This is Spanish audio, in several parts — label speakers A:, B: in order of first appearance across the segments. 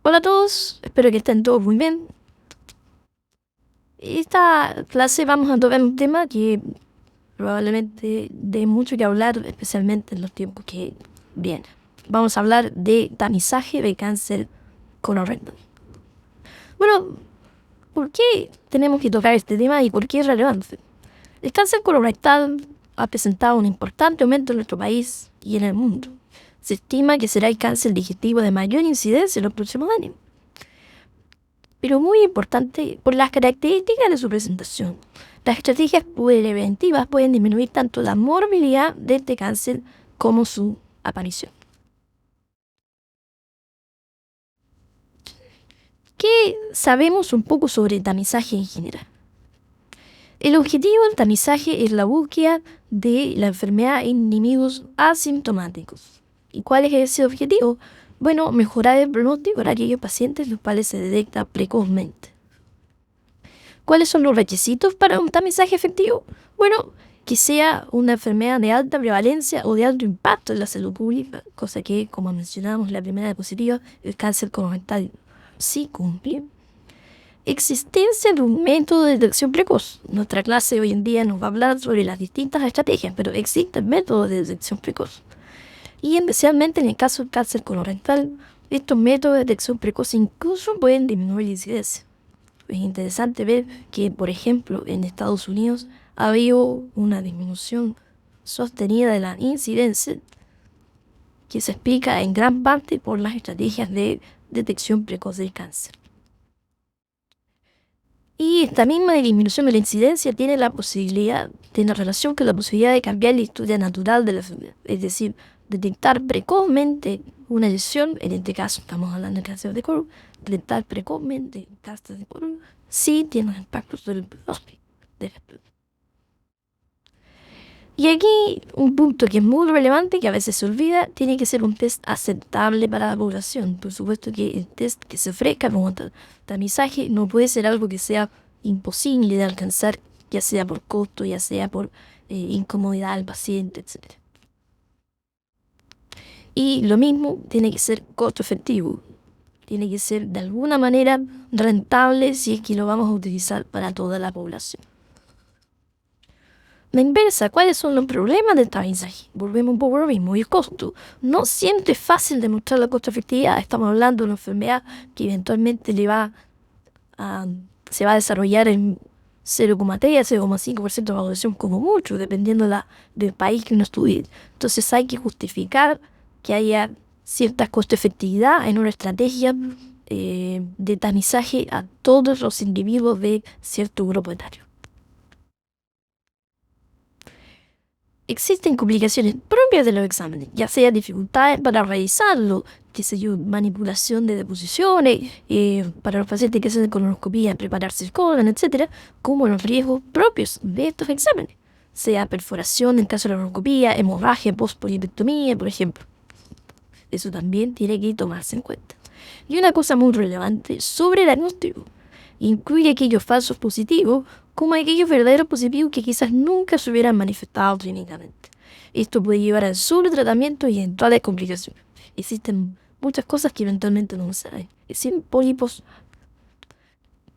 A: Hola a todos, espero que estén todos muy bien. Esta clase vamos a tocar un tema que probablemente dé mucho que hablar, especialmente en los tiempos que vienen. Vamos a hablar de tamizaje de cáncer colorectal. Bueno, ¿por qué tenemos que tocar este tema y por qué es relevante? El cáncer colorectal ha presentado un importante aumento en nuestro país y en el mundo. Se estima que será el cáncer digestivo de mayor incidencia en los próximos años. Pero muy importante por las características de su presentación. Las estrategias preventivas pueden disminuir tanto la morbilidad de este cáncer como su aparición. ¿Qué sabemos un poco sobre el tamizaje en general? El objetivo del tamizaje es la búsqueda de la enfermedad en individuos asintomáticos. ¿Y cuál es ese objetivo? Bueno, mejorar el pronóstico para aquellos pacientes los cuales se detecta precozmente. ¿Cuáles son los requisitos para un tamizaje efectivo? Bueno, que sea una enfermedad de alta prevalencia o de alto impacto en la salud pública, cosa que, como mencionamos en la primera diapositiva, el cáncer colorectal sí cumple. Existencia de un método de detección precoz. Nuestra clase hoy en día nos va a hablar sobre las distintas estrategias, pero existen métodos de detección precoz. Y especialmente en el caso del cáncer colorectal, estos métodos de detección precoz incluso pueden disminuir la incidencia. Es interesante ver que, por ejemplo, en Estados Unidos ha habido una disminución sostenida de la incidencia que se explica en gran parte por las estrategias de detección precoz del cáncer. Y esta misma disminución de la incidencia tiene la relación con la posibilidad de cambiar la historia natural de la enfermedad, es decir, detectar precozmente una lesión, en este caso estamos hablando de cáncer de colon, detectar precozmente cáncer de colon, sí tiene un impacto sobre el pronóstico de la enfermedad. Y aquí un punto que es muy relevante, que a veces se olvida, tiene que ser un test aceptable para la población. Por supuesto que el test que se ofrezca como tamizaje no puede ser algo que sea imposible de alcanzar, ya sea por costo, ya sea por incomodidad al paciente, etc. Y lo mismo tiene que ser costo efectivo. Tiene que ser de alguna manera rentable si es que lo vamos a utilizar para toda la población. La inversa, ¿cuáles son los problemas del tamizaje? Volvemos un poco a lo mismo, y el costo. No siempre es fácil demostrar la costo-efectividad. Estamos hablando de una enfermedad que eventualmente se va a desarrollar en 0,3 a 0,5% de la población como mucho, dependiendo del país que uno estudie. Entonces hay que justificar que haya cierta costo-efectividad en una estrategia de tamizaje a todos los individuos de cierto grupo etario. Existen complicaciones propias de los exámenes, ya sea dificultades para realizarlo, manipulación de deposiciones, para los pacientes que hacen colonoscopía, prepararse el colon, etc., como los riesgos propios de estos exámenes, sea perforación en caso de la colonoscopía, hemorragia post-polipectomía, por ejemplo. Eso también tiene que tomarse en cuenta. Y una cosa muy relevante sobre el diagnóstico. Incluye aquellos falsos positivos como aquellos verdaderos positivos que quizás nunca se hubieran manifestado clínicamente. Esto puede llevar al sobretratamiento y eventuales complicaciones. Existen muchas cosas que eventualmente no se saben. Existen pólipos.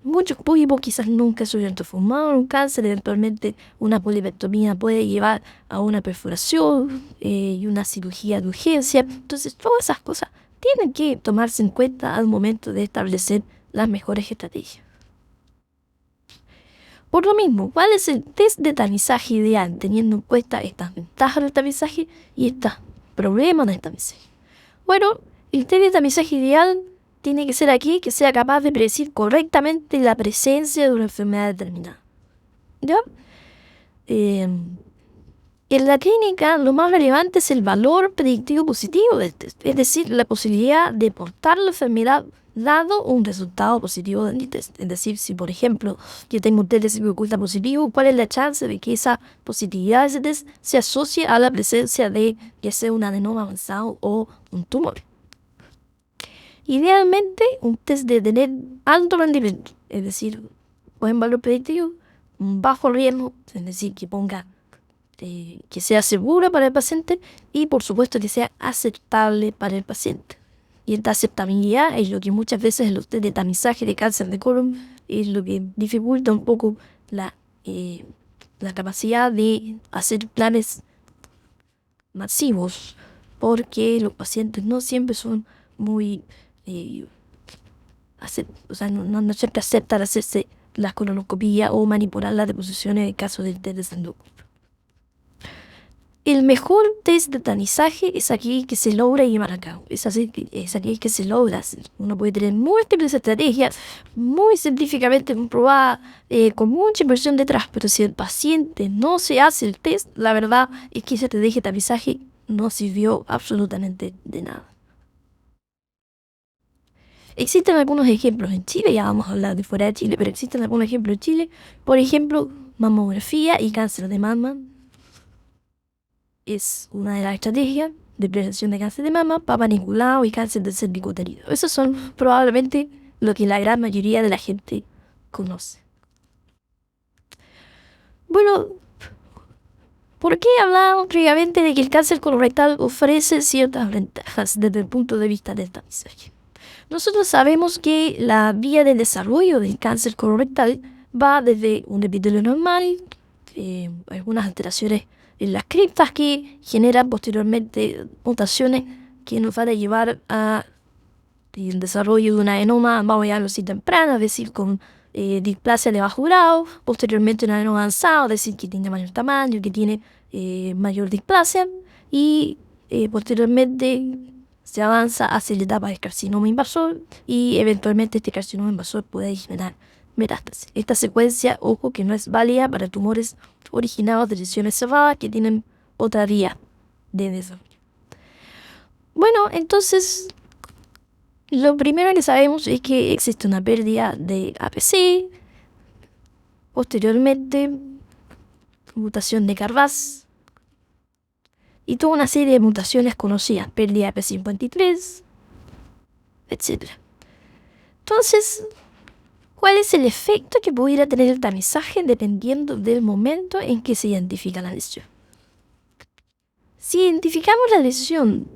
A: Muchos pólipos quizás nunca se hubieran transformado en un cáncer. Eventualmente una polipectomía puede llevar a una perforación y una cirugía de urgencia. Entonces todas esas cosas tienen que tomarse en cuenta al momento de establecer las mejores estrategias. Por lo mismo, ¿cuál es el test de tamizaje ideal teniendo en cuenta estas ventajas del tamizaje y estos problemas del tamizaje? Bueno, el test de tamizaje ideal tiene que ser aquí que sea capaz de predecir correctamente la presencia de una enfermedad determinada. ¿Ya? En la clínica lo más relevante es el valor predictivo positivo del test, es decir, la posibilidad de portar la enfermedad dado un resultado positivo del test. Es decir, si por ejemplo yo tengo un test de circuito positivo, ¿cuál es la chance de que esa positividad de ese test se asocie a la presencia de ya sea un adenoma avanzado o un tumor? Idealmente, un test de tener alto rendimiento, es decir, buen valor predictivo, un bajo riesgo, es decir, que sea seguro para el paciente y por supuesto que sea aceptable para el paciente. Y esta aceptabilidad es lo que muchas veces los test de tamizaje de cáncer de colon es lo que dificulta un poco la capacidad de hacer planes masivos, porque los pacientes no siempre son muy, no siempre aceptan hacerse la colonoscopia o manipular las deposiciones en el caso del test de Sandow. El mejor test de tamizaje es aquel que se logra llevar a cabo, es aquel que se logra hacer. Uno puede tener múltiples estrategias muy científicamente comprobadas, con mucha inversión detrás, pero si el paciente no se hace el test, la verdad es que ese test de tamizaje no sirvió absolutamente de nada. Existen algunos ejemplos en Chile, ya vamos a hablar de fuera de Chile, pero existen algunos ejemplos en Chile, por ejemplo, mamografía y cáncer de mama. Es una de las estrategias de prevención de cáncer de mama, Papa Nicolau y cáncer del cérvix uterino. Esos son probablemente lo que la gran mayoría de la gente conoce. Bueno, ¿por qué hablamos previamente de que el cáncer colorectal ofrece ciertas ventajas desde el punto de vista del tamizaje? Nosotros sabemos que la vía de desarrollo del cáncer colorectal va desde un epitelio normal, algunas alteraciones en las criptas que generan posteriormente mutaciones que nos van a llevar a el desarrollo de un adenoma, vamos a llamarlo así temprano, es decir, con displasia de bajo grado, posteriormente un adenoma avanzado, es decir, que tiene mayor tamaño, que tiene mayor displasia, y posteriormente se avanza hacia la etapa del carcinoma invasor y eventualmente este carcinoma invasor puede generar metástasis. Esta secuencia, ojo, que no es válida para tumores originados de lesiones cerradas que tienen otra vía de desarrollo. Bueno, entonces, lo primero que sabemos es que existe una pérdida de APC, posteriormente mutación de Carvaz y toda una serie de mutaciones conocidas, pérdida de P53, etc. Entonces, ¿cuál es el efecto que pudiera tener el tamizaje dependiendo del momento en que se identifica la lesión? Si identificamos la lesión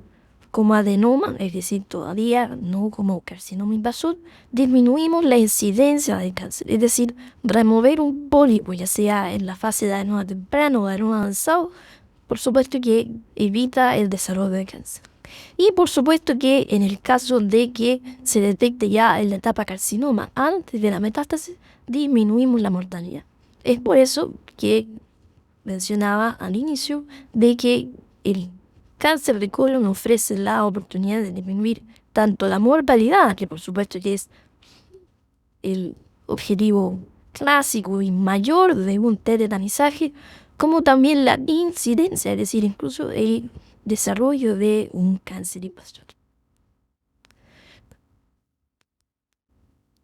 A: como adenoma, es decir, todavía no como carcinoma invasor, disminuimos la incidencia del cáncer, es decir, remover un pólipo, ya sea en la fase de adenoma temprano o adenoma avanzado, por supuesto que evita el desarrollo del cáncer. Y por supuesto que en el caso de que se detecte ya en la etapa carcinoma antes de la metástasis, disminuimos la mortalidad. Es por eso que mencionaba al inicio de que el cáncer de colon ofrece la oportunidad de disminuir tanto la mortalidad, que por supuesto que es el objetivo clásico y mayor de un test de tamizaje, como también la incidencia, es decir, incluso el desarrollo de un cáncer invasor.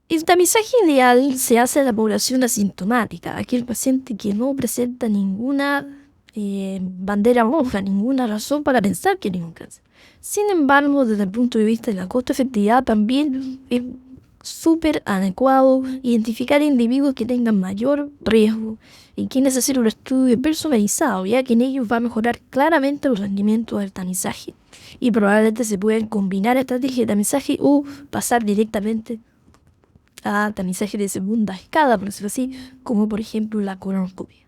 A: El tamizaje ideal se hace a la población asintomática, aquel paciente que no presenta ninguna bandera roja, ninguna razón para pensar que tiene un cáncer. Sin embargo, desde el punto de vista de la costo-efectividad, también es súper adecuado identificar individuos que tengan mayor riesgo y quienes hacer un estudio personalizado, ya que en ellos va a mejorar claramente el rendimiento del tamizaje y probablemente se pueden combinar estrategias de tamizaje o pasar directamente a tamizaje de segunda escala, por decirlo así, como por ejemplo la colonoscopia.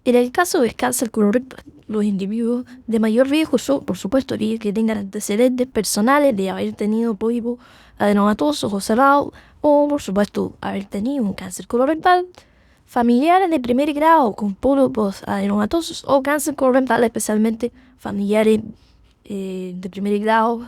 A: En el caso del cáncer colorectal, los individuos de mayor riesgo son, por supuesto, aquellos que tengan antecedentes personales de haber tenido pólipo adenomatosos o cerrados, o por supuesto haber tenido un cáncer colorectal, familiares de primer grado con pólipos adenomatosos o cáncer colorectal, especialmente familiares de primer grado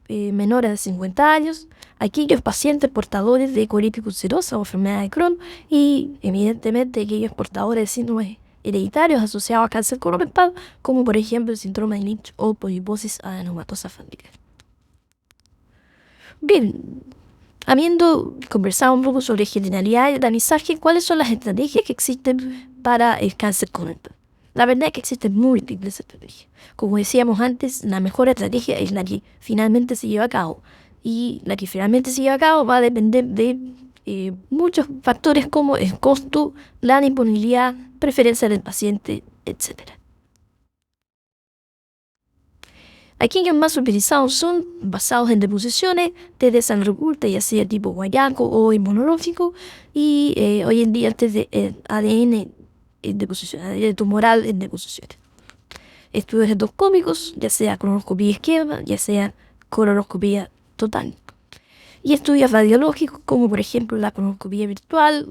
A: menores de 50 años, aquellos pacientes portadores de colitis ulcerosa o enfermedad de Crohn y evidentemente aquellos portadores de síndromes hereditarios asociados a cáncer colorectal, como por ejemplo el síndrome de Lynch o poliposis adenomatosa familiar. Bien, habiendo conversado un poco sobre generalidad del tamizaje, ¿cuáles son las estrategias que existen para el cáncer colorectal? La verdad es que existen múltiples estrategias. Como decíamos antes, la mejor estrategia es la que finalmente se lleva a cabo. Y la que finalmente se lleva a cabo va a depender de muchos factores como el costo, la disponibilidad, preferencia del paciente, etc. Aquellos más utilizados son basados en deposiciones de sangre oculta, ya sea tipo guayaco o inmunológico, y hoy en día test de ADN en deposiciones, ADN tumoral en deposiciones. Estudios endoscópicos, ya sea colonoscopia izquierda, ya sea colonoscopia total. Y estudios radiológicos, como por ejemplo la colonoscopia virtual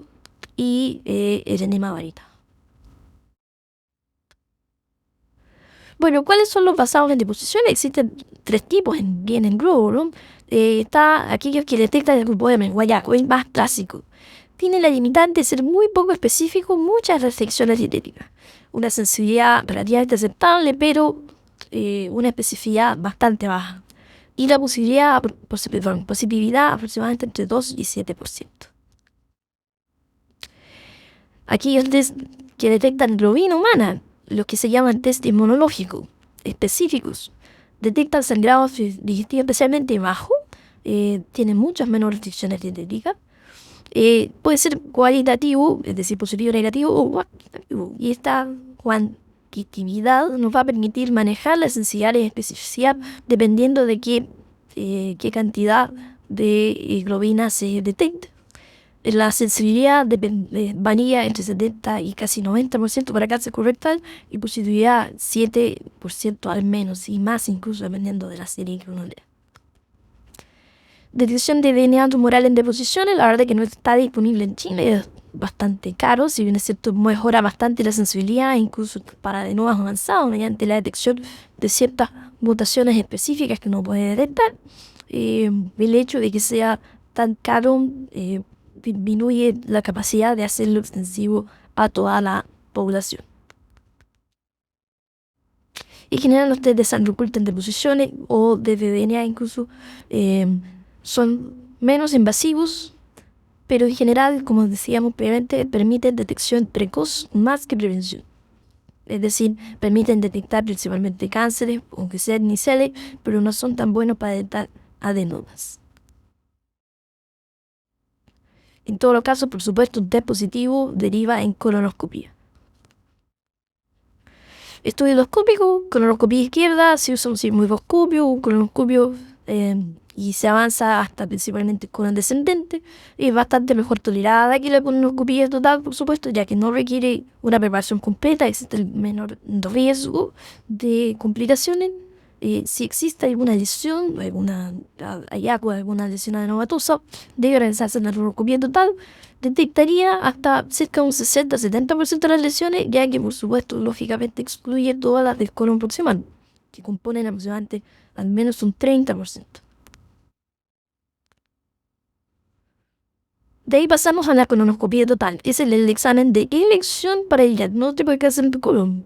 A: y el enema varita. Bueno, ¿cuáles son los basados en deposiciones? Existen 3 tipos bien en globo, ¿no? Está aquellos que detectan el grupo M, guayaco, el más clásico. Tiene la limitante de ser muy poco específico, muchas restricciones dietéticas. Una sensibilidad relativamente aceptable, pero una especificidad bastante baja. Y la positividad aproximadamente entre 2 y 7%. Aquellos test que detectan globina humana, los que se llaman test inmunológicos específicos, detectan sangrado digestivo especialmente bajo, tienen muchas menos restricciones dietéticas, puede ser cualitativo, es decir, positivo o negativo, o cuantitativo. Y esta cuantitatividad nos va a permitir manejar la sensibilidad y especificidad dependiendo de qué cantidad de globina se detecta. La sensibilidad varía entre 70 y casi 90% para cáncer colorectal y positividad 7% al menos y más incluso dependiendo de la serie que uno lea. Detección de DNA tumoral en deposiciones, la verdad que no está disponible en Chile, es bastante caro, si bien es cierto mejora bastante la sensibilidad incluso para adenoma avanzados mediante la detección de ciertas mutaciones específicas que uno puede detectar. El hecho de que sea tan caro disminuye la capacidad de hacerlo extensivo a toda la población. En general los test de sangre oculta en deposiciones o de DNA incluso son menos invasivos, pero en general, como decíamos previamente, permiten detección precoz más que prevención. Es decir, permiten detectar principalmente cánceres, aunque sean iniciales, pero no son tan buenos para detectar adenomas. En todos los casos, por supuesto, un test positivo deriva en colonoscopia. Estudio endoscópico, colonoscopia izquierda, se usa un sigmoidoscopio, un colonoscopio y se avanza hasta principalmente colon descendente. Es bastante mejor tolerada que la colonoscopia total, por supuesto, ya que no requiere una preparación completa, existe el menor riesgo de complicaciones. Si existe alguna lesión, alguna lesión adenomatosa, debe realizarse la colonoscopia total. Detectaría hasta cerca de un 60-70% de las lesiones, ya que por supuesto lógicamente excluye todas las del colon proximal, que componen aproximadamente al menos un 30%. De ahí pasamos a la colonoscopia total, es el examen de elección para el diagnóstico de cáncer de colon.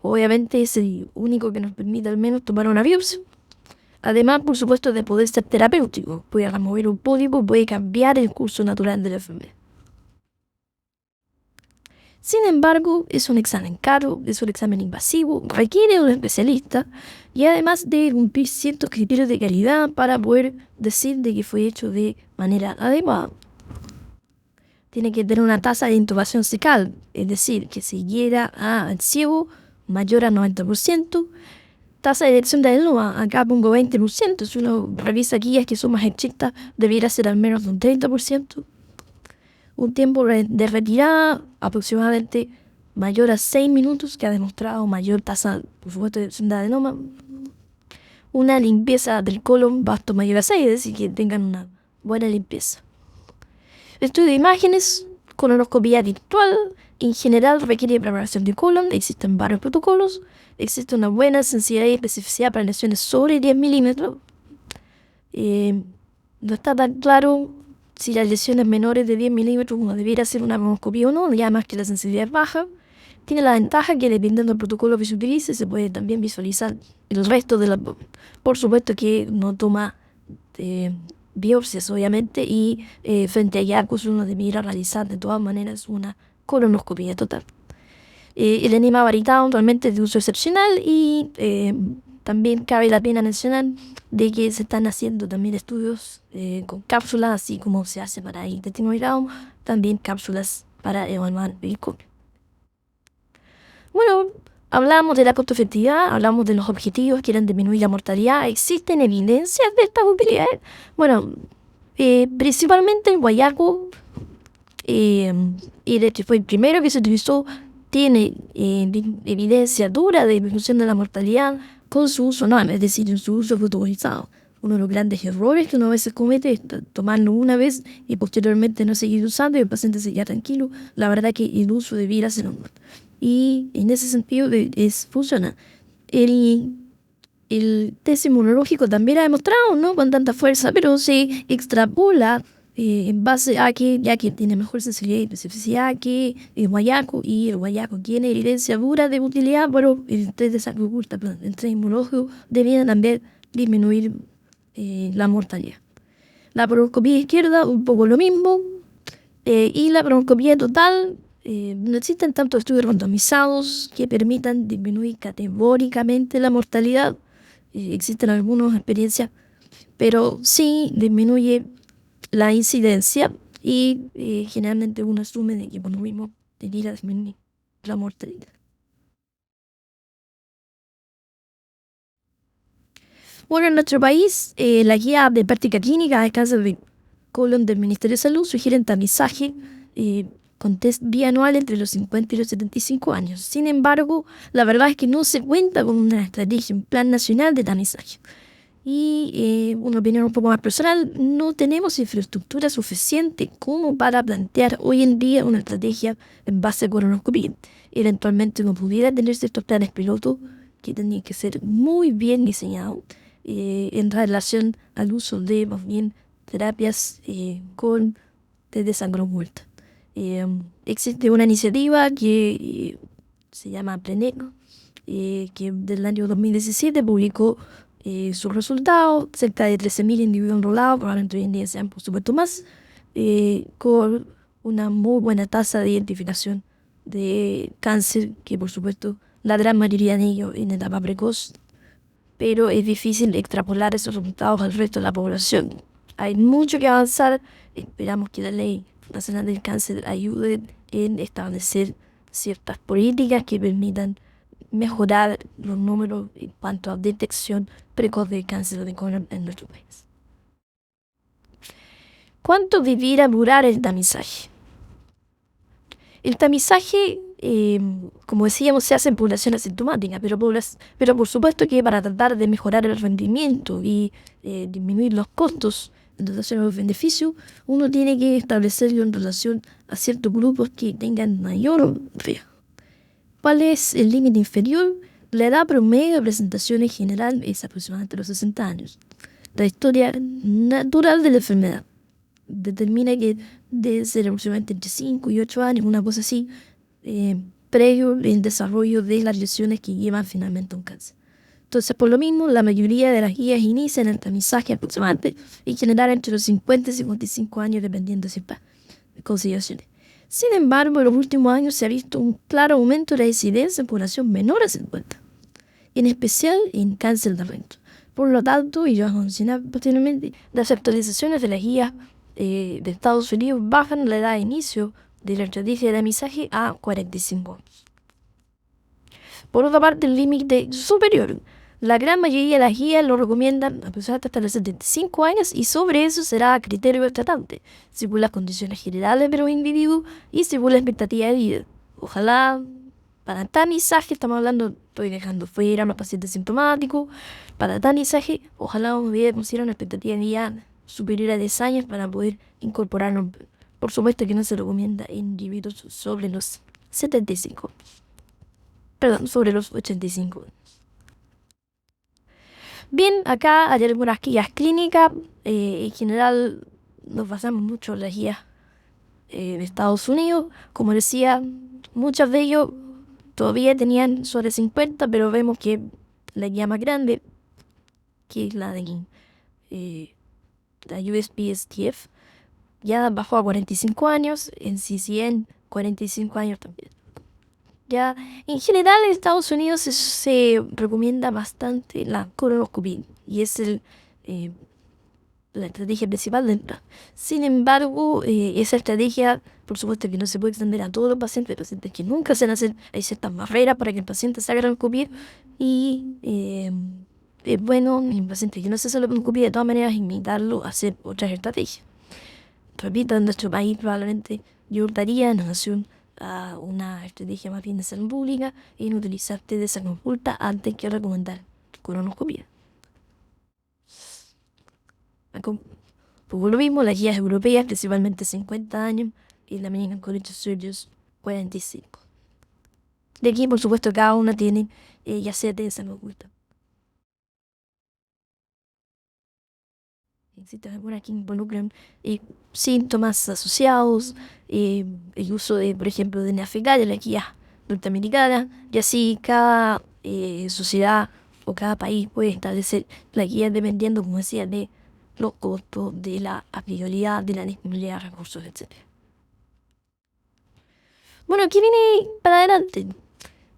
A: Obviamente es el único que nos permite al menos tomar una biopsia. Además, por supuesto, de poder ser terapéutico, puede remover un pólipo, puede cambiar el curso natural de la enfermedad. Sin embargo, es un examen caro, es un examen invasivo, requiere de un especialista y además debe cumplir ciertos criterios de calidad para poder decir de que fue hecho de manera adecuada. Tiene que tener una tasa de intubación cecal, es decir, que se hiera al ciego mayor a 90%. Tasa de detección de adenoma, acá pongo 20%, si uno revisa guías que son más estrictas, debiera ser al menos de un 30%. Un tiempo de retirada aproximadamente mayor a 6 minutos, que ha demostrado mayor tasa, por supuesto, de detección de adenoma. Una limpieza del colon vasto mayor a 6, es decir, que tengan una buena limpieza. Estudio de imágenes, colonoscopia virtual, en general requiere preparación de colon, existen varios protocolos, existe una buena sensibilidad y especificidad para lesiones sobre 10 milímetros. No está tan claro si las lesiones menores de 10 milímetros uno debiera hacer una colonoscopia o no, ya más que la sensibilidad es baja. Tiene la ventaja que dependiendo del protocolo que se utilice se puede también visualizar el resto del abdomen. Por supuesto que no toma biopsias obviamente y frente a hallazgos uno debiera realizar de todas maneras una colonoscopia total. El enema varitado actualmente es de uso excepcional y también cabe la pena mencionar de que se están haciendo también estudios con cápsulas, así como se hace para el intestino delgado, también cápsulas para evaluar el COVID. Bueno, Hablamos de la costo efectividad, hablamos de los objetivos que eran disminuir la mortalidad. ¿Existen evidencias de estas utilidades? Bueno, principalmente el guayaco, y de hecho fue el primero que se utilizó, tiene evidencia dura de disminución de la mortalidad con su uso anual, es decir, en su uso fotovolizado. Uno de los grandes errores que uno a veces comete es tomarlo una vez y posteriormente no seguir usando y el paciente se queda tranquilo. La verdad que el uso debiera ser anual. Y en ese sentido funciona. El test inmunológico también ha demostrado, ¿no?, con tanta fuerza, pero se extrapola en base a que, ya que tiene mejor sensibilidad y especificidad que el guayaco, y el guayaco tiene evidencia dura de utilidad, pero el test de sangre oculta, el test inmunológico, debería también disminuir la mortalidad. La broncoskopía izquierda, un poco lo mismo, y la broncoskopía total, no existen tantos estudios randomizados que permitan disminuir categóricamente la mortalidad. Existen algunas experiencias, pero sí disminuye la incidencia y generalmente uno asume de que por lo mismo debería disminuir la mortalidad. Bueno, en nuestro país, la guía de práctica clínica de cáncer de colon del Ministerio de Salud sugiere tamizaje con test bianual entre los 50 y los 75 años. Sin embargo, la verdad es que no se cuenta con una estrategia, un plan nacional de tamizaje. Y una opinión un poco más personal, no tenemos infraestructura suficiente como para plantear hoy en día una estrategia en base a colonoscopia. Eventualmente no pudiera tener ciertos planes pilotos que tendrían que ser muy bien diseñados en relación al uso de más bien terapias con test de sangre oculta. Existe una iniciativa que se llama Pleneco, que del año 2017 publicó sus resultados, cerca de 13.000 individuos enrolados, probablemente hoy en día sean por supuesto más, con una muy buena tasa de identificación de cáncer, que por supuesto la gran mayoría de ellos en etapa precoz, pero es difícil extrapolar esos resultados al resto de la población. Hay mucho que avanzar, esperamos que la Ley Nacional del Cáncer ayude en establecer ciertas políticas que permitan mejorar los números en cuanto a detección precoz de cáncer de colon en nuestro país. ¿Cuánto debiera durar el tamizaje? El tamizaje, como decíamos, se hace en población asintomática, pero por supuesto que para tratar de mejorar el rendimiento y disminuir los costos en relación a los beneficios, uno tiene que establecerlo en relación a ciertos grupos que tengan mayor riesgo. ¿Cuál es el límite inferior? La edad promedio de presentación en general es aproximadamente los 60 años. La historia natural de la enfermedad determina que debe ser aproximadamente entre 5 y 8 años, una cosa así, previo al desarrollo de las lesiones que llevan finalmente a un cáncer. Entonces, por lo mismo, la mayoría de las guías inician el tamizaje aproximadamente en general entre los 50 y 55 años, dependiendo de ciertas consideraciones. Sin embargo, en los últimos años se ha visto un claro aumento de la incidencia en población menor a 50, en especial en cáncer de recto. Por lo tanto, y yo voy a mencionar posteriormente, las actualizaciones de las guías de Estados Unidos bajan la edad de inicio de la estrategia de tamizaje a 45 años. Por otra parte, el límite superior, la gran mayoría de las guías lo recomiendan aproximadamente hasta los 75 años, y sobre eso será a criterio del tratante, según las condiciones generales de los individuos y según la expectativa de vida. Ojalá para tamizaje, estamos hablando, estoy dejando fuera a los pacientes sintomáticos, para tamizaje, ojalá hubiera pusieron una expectativa de vida superior a 10 años para poder incorporarlo. Por supuesto que no se recomienda en individuos sobre los 75, sobre los 85 años. Bien, acá hay algunas guías clínicas. En general nos basamos mucho en las guías de Estados Unidos. Como decía, muchos de ellos todavía tenían sobre 50, pero vemos que la guía más grande, que es la de la USPSTF, ya bajó a 45 años, en CCN 45 años también. Ya, en general en Estados Unidos se recomienda bastante la colonoscopia, y es la estrategia principal del plan. Sin embargo, esa estrategia, por supuesto que no se puede extender a todos los pacientes que nunca se hacen, hay ciertas barreras para que el paciente se haga la endoscopia y es bueno en el paciente que no se hace la endoscopia de todas maneras invitarlo a hacer otras estrategias. Repito, en nuestro país probablemente yo optaría en relación a una estrategia más bien de salud pública en utilizar test de esa consulta antes que recomendar colonoscopia. Por lo mismo, las guías europeas, principalmente 50 años, y la American College of Surgeons 45. De aquí, por supuesto, cada una tiene ya sea de esa consulta. Existen algunas que involucran síntomas asociados, el uso de, por ejemplo, de fecal de la guía norteamericana, y así cada sociedad o cada país puede establecer la guía dependiendo, como decía, de los costos, de la aplicabilidad, de la disponibilidad de recursos, etc. Bueno, ¿qué viene para adelante?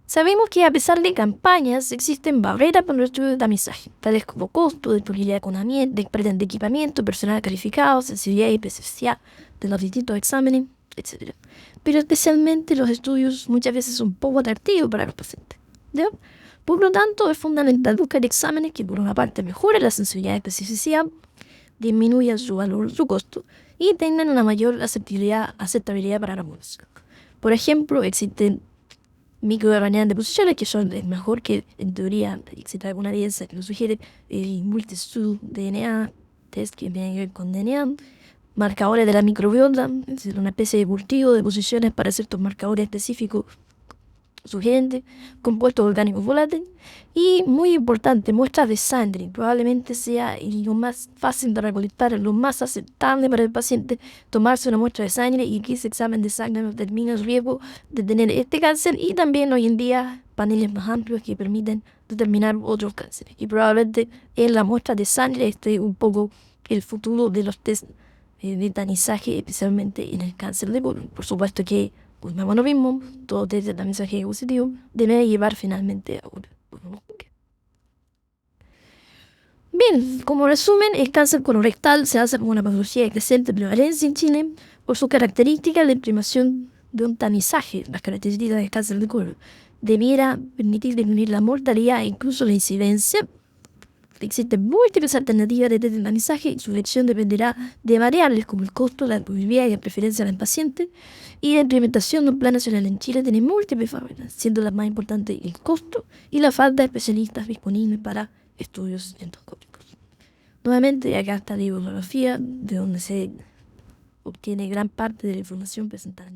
A: Sabemos que a pesar de campañas, existen barreras para el estudio de tamizaje, tales como costo, disponibilidad de equipamiento, personal calificado, sensibilidad y especificidad de los distintos exámenes, etc. Pero especialmente los estudios muchas veces son poco atractivos para los pacientes, ¿ya? Por lo tanto, es fundamental buscar exámenes que por una parte mejoren la sensibilidad y especificidad, disminuyan su valor, su costo y tengan una mayor aceptabilidad para la población. Por ejemplo, existen microRNA de posiciones que son mejor que en teoría existe alguna evidencia que lo sugiere, multitud DNA, test que tienen que ver con DNA, marcadores de la microbiota, es decir, una especie de cultivo de posiciones para ciertos marcadores específicos sugerentes, compuestos orgánicos volátiles y, muy importante, muestras de sangre. Probablemente sea lo más fácil de recolectar, lo más aceptable para el paciente tomarse una muestra de sangre y que ese examen de sangre nos determine el riesgo de tener este cáncer, y también hoy en día paneles más amplios que permiten determinar otros cánceres. Y probablemente en la muestra de sangre esté un poco el futuro de los test de tamizaje, especialmente en el cáncer de colon. Por supuesto que volvemos a lo mismo, todo test de tamizaje positivo debe llevar finalmente a una colonoscopia. Bien, como resumen, el cáncer colorectal se hace como una patología de creciente prevalencia en Chile por su característica de imprimación de un tamizaje. Las características del cáncer de colon debiera permitir disminuir la mortalidad e incluso la incidencia. Existen múltiples alternativas de test de tamizaje y su elección dependerá de variables como el costo, la disponibilidad y la preferencia del paciente. Y la implementación de un plan nacional en Chile tiene múltiples barreras, siendo las más importantes el costo y la falta de especialistas disponibles para estudios endoscópicos. Nuevamente, acá está la bibliografía de donde se obtiene gran parte de la información presentada.